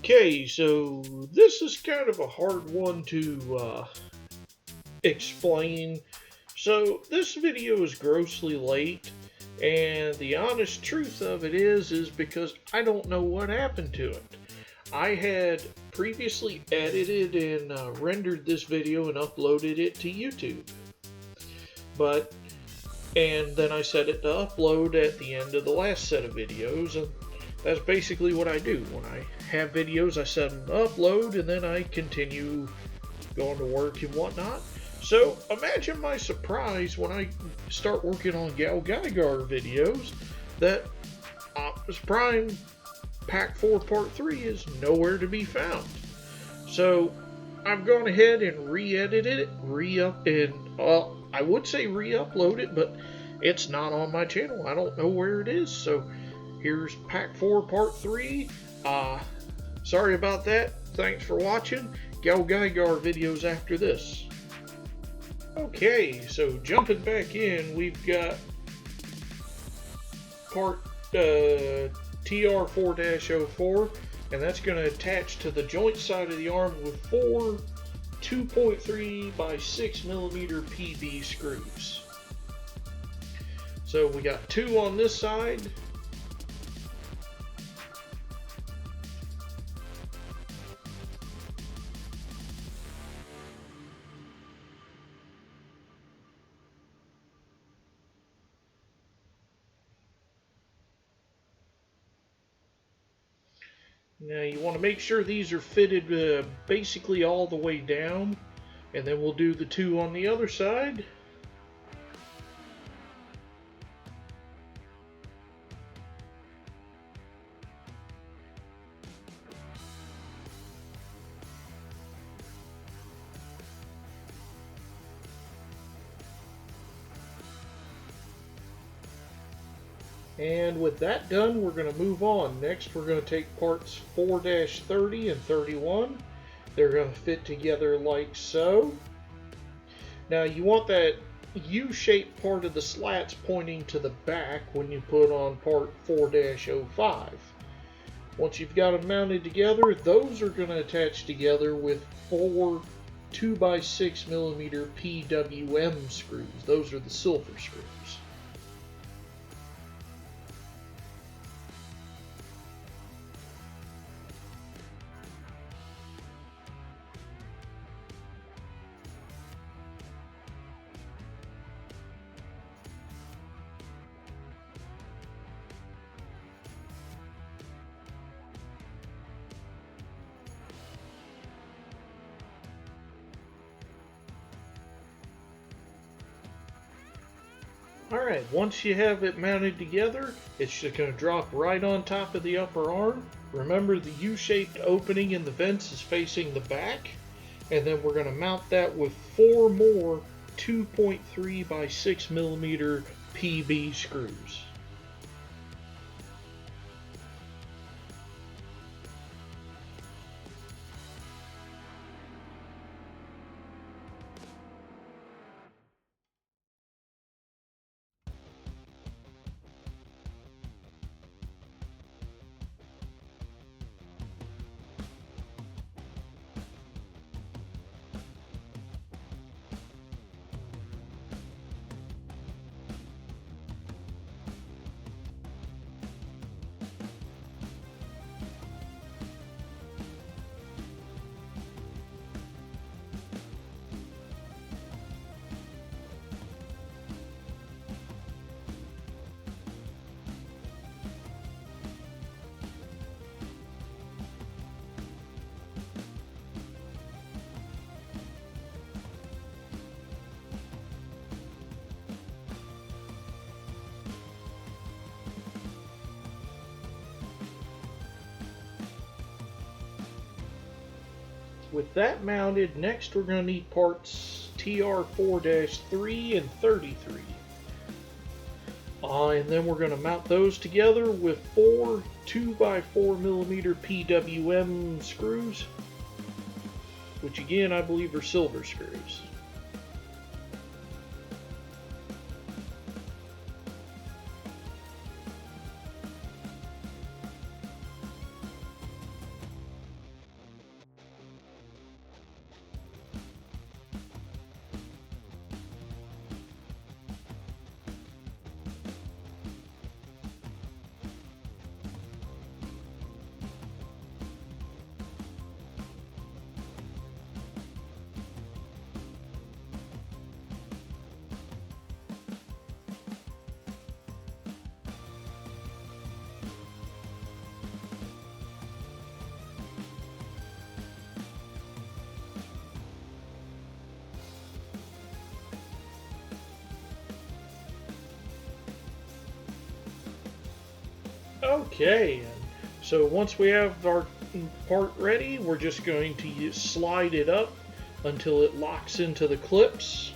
Okay, so this is kind of a hard one to explain. So this video is grossly late, and the honest truth of it is because I don't know what happened to it. I had previously edited and rendered this video and uploaded it to YouTube, and then I set it to upload at the end of the last set of videos, and that's basically what I do. When I have videos, I set them to upload, and then I continue going to work and whatnot. So imagine my surprise when I start working on Agora videos that Optimus Prime Pack 4 Part 3 is nowhere to be found. So I've gone ahead and re-edited it, I would say re-upload it, but it's not on my channel. I don't know where it is. So here's Pack 4 Part 3. Sorry about that. Thanks for watching. Agora videos after this. Okay, so jumping back in, we've got part TR4-04, and that's going to attach to the joint side of the arm with four 2.3 by 6 millimeter PB screws. So we got two on this side. Now you want to make sure these are fitted basically all the way down, and then we'll do the two on the other side. And with that done, we're going to move on. Next, we're going to take parts 4-30 and 31. They're going to fit together like so. Now, you want that U-shaped part of the slats pointing to the back when you put on part 4-05. Once you've got them mounted together, those are going to attach together with four 2 by 6 millimeter PWM screws. Those are the silver screws. Alright, once you have it mounted together, it's just going to drop right on top of the upper arm. Remember, the U-shaped opening in the vents is facing the back, and then we're going to mount that with four more 2.3 by 6 millimeter PB screws. With that mounted, next we're going to need parts TR4-3 and 33. And then we're going to mount those together with four 2 by 4 millimeter PWM screws, which again I believe are silver screws. Okay, and so once we have our part ready, we're just going to slide it up until it locks into the clips.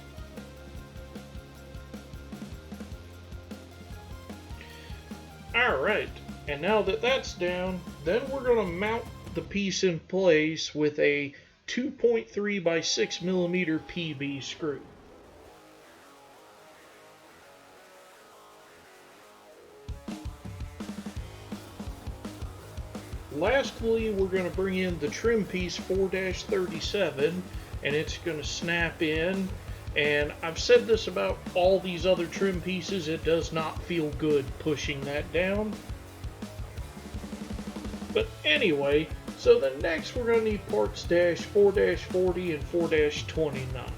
Alright, and now that that's down, then we're going to mount the piece in place with a 2.3 by 6 millimeter PB screw. Lastly, we're going to bring in the trim piece 4-37, and it's going to snap in. And I've said this about all these other trim pieces, it does not feel good pushing that down. But anyway, so then next we're going to need parts -4-40 and 4-29.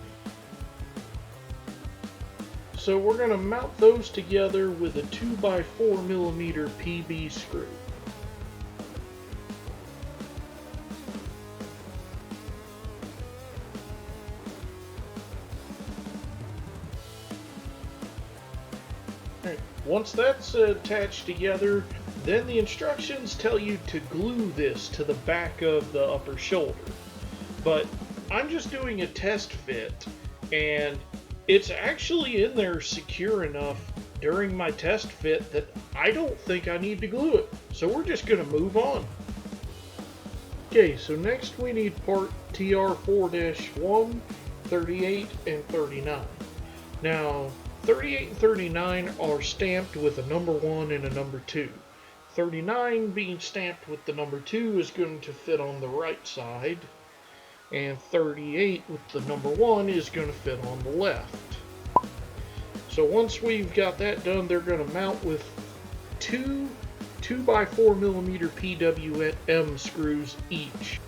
So we're going to mount those together with a 2 by 4 millimeter PB screw. Once that's attached together, then the instructions tell you to glue this to the back of the upper shoulder. But I'm just doing a test fit, and it's actually in there secure enough during my test fit that I don't think I need to glue it. So we're just going to move on. Okay, so next we need part TR4-1, 38, and 39. Now, 38 and 39 are stamped with a number 1 and a number 2. 39 being stamped with the number 2 is going to fit on the right side, and 38 with the number 1 is going to fit on the left. So once we've got that done, they're going to mount with two 2 by 4 millimeter PWM screws each.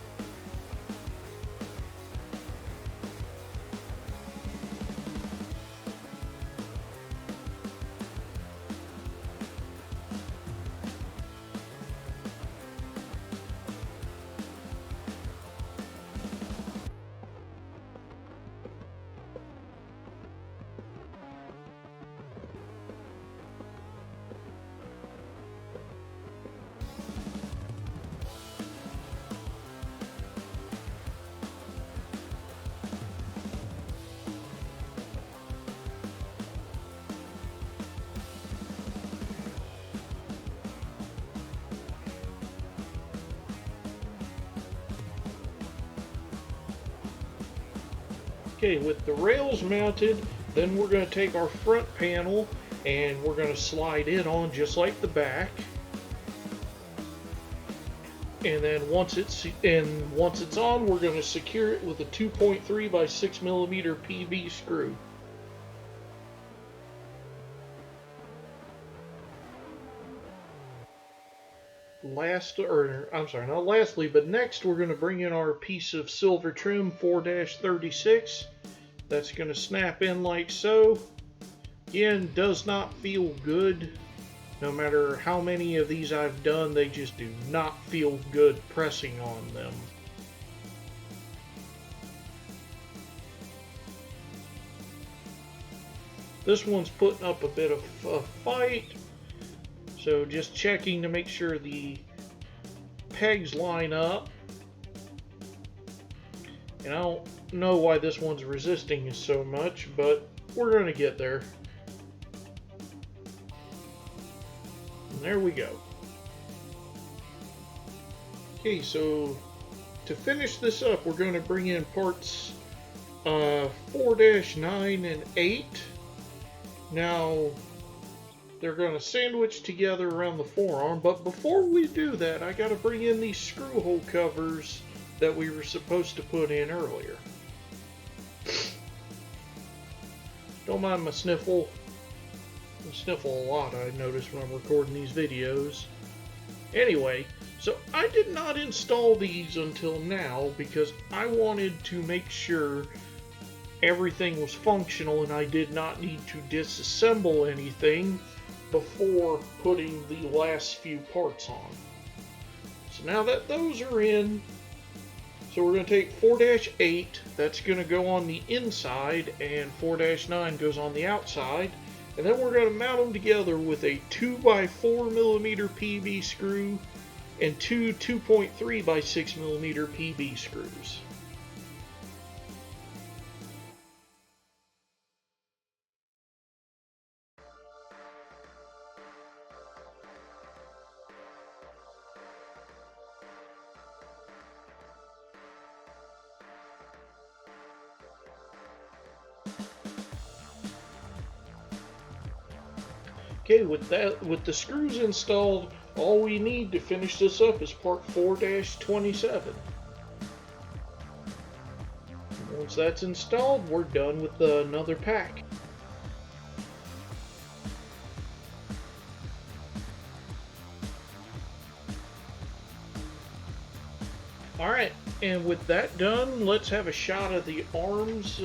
Okay, with the rails mounted, then we're going to take our front panel and we're going to slide it on just like the back. And then once it's on, we're going to secure it with a 2.3 by 6 millimeter PV screw. Lastly, but next we're going to bring in our piece of silver trim 4-36. That's going to snap in like so. Again, does not feel good. No matter how many of these I've done, they just do not feel good pressing on them. This one's putting up a bit of a fight. So just checking to make sure the pegs line up. And I don't know why this one's resisting so much, but we're going to get there. And there we go. Okay, so to finish this up, we're going to bring in parts 4-9 and 8. Now, they're going to sandwich together around the forearm, but before we do that, I got to bring in these screw hole covers that we were supposed to put in earlier. Don't mind my sniffle. I sniffle a lot, I notice, when I'm recording these videos. Anyway, so I did not install these until now because I wanted to make sure everything was functional and I did not need to disassemble anything before putting the last few parts on. So now that those are in, so we're going to take 4-8, that's going to go on the inside, and 4-9 goes on the outside. And then we're going to mount them together with a 2x4mm PB screw and two 2.3x6mm PB screws. Okay, with the screws installed, all we need to finish this up is part 4-27. Once that's installed, we're done with another pack. Alright, and with that done, let's have a shot of the arms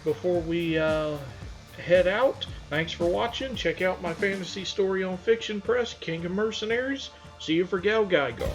before we head out. Thanks for watching. Check out my fantasy story on Fiction Press, King of Mercenaries. See you for Gal Gaigar.